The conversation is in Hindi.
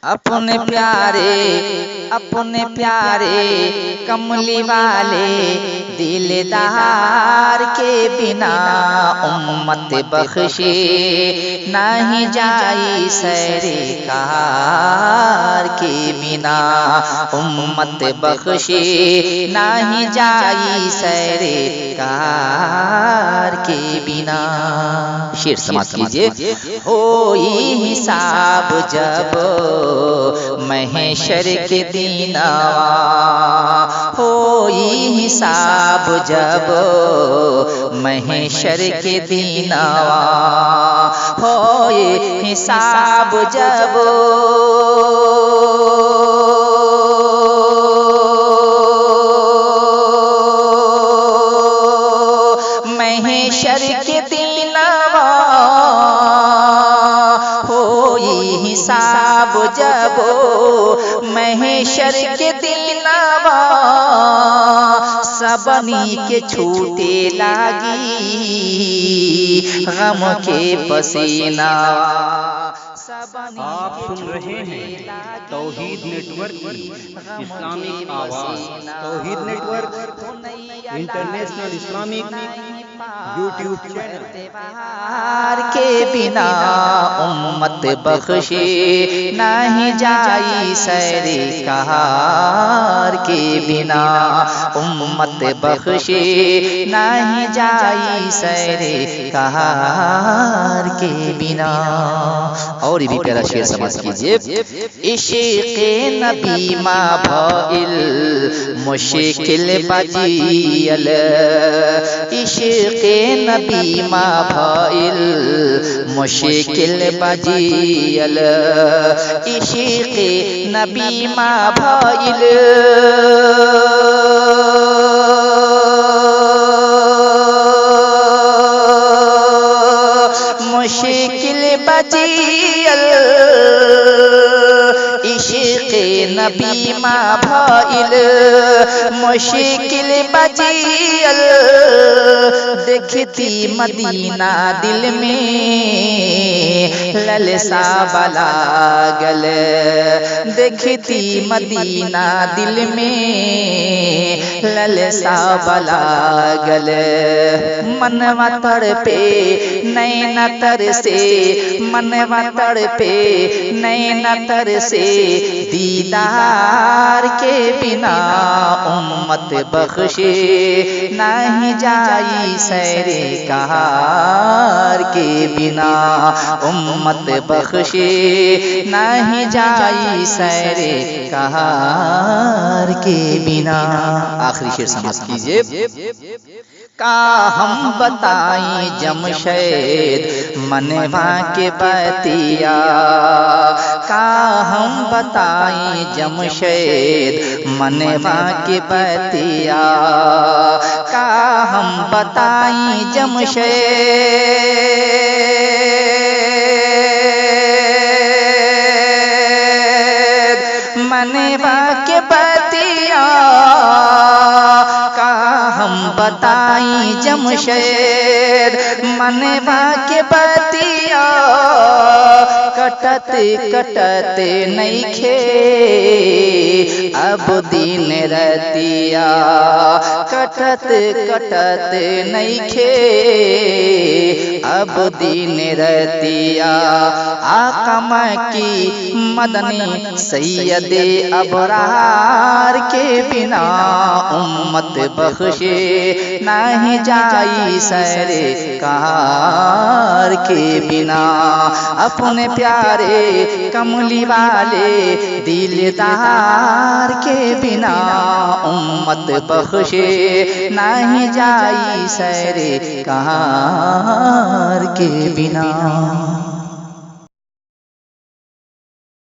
अपने प्यारे कमली वाले दिलदार के बिना उम्मत बख्शे नहीं जाई सरकार के बिना उम्मत बख्शे नहीं जाई सरकार के बिना। शेर समाप्त कीजिए। होई हिसाब जब महशर के दीनावा, होई हिसाब जब महशर के दीनावा, होई हिसाब जब महशर के दीनावा, होई हिसाब जब महशर के दीनावा, सबनी के छूटे लागी गम के पसीना। आप सुन रहे हैं तौहीद नेटवर्क की इस्लामिक आवाज़। Tauheed network international Islamic YouTube channel. के बिना उम्मत बख्शे नहीं जाई सरकार के बिना उम्मत बख्शे नहीं जाई सरकार के बिना। और भी प्यारा शेर समझ कीजिए। इश्क़ नबी मा भइल मुश्किल बजियल, इश्क़ नबी मा भइल मुश्किल बजियल, इश्क़ नबी मा भइल मुश्किल बजियल, इश्क़ नबी मा भइल मुश्किल बजियल। देखती मदीना दिल में ललसा लागल, देखती मदीना दिल में ललसा लागल। मनवा तड़पे नैना तरसे, मनवा तड़पे नैना तरसे, दीदार के बिना उम्मत बख्शे नहीं जाई सरकार के बिना उम्मत बख्शे नहीं जाई सरकार के बिना। आखिरी शेर समाप्त कीजिए। का हम बताई जमशेद मनवा के बतिया, का हम बताई जमशेद मनवा के बतिया, का हम बताई जमशेद मनवा के बतिया, का हम बताई जमशेद मनवा के बतिया। कटत कटत नइखे अब दिन रतिया, कटत कटत नइखे अब दिन रतिया। आका की मदनी सैयद अबरार के बिना उम्मत बख्शे नहीं जाई सरकार के बिना अपने प्यारे कमली वाले दिलदार के बिना उम्मत बख्शे नहीं जाई सरकार के बिना।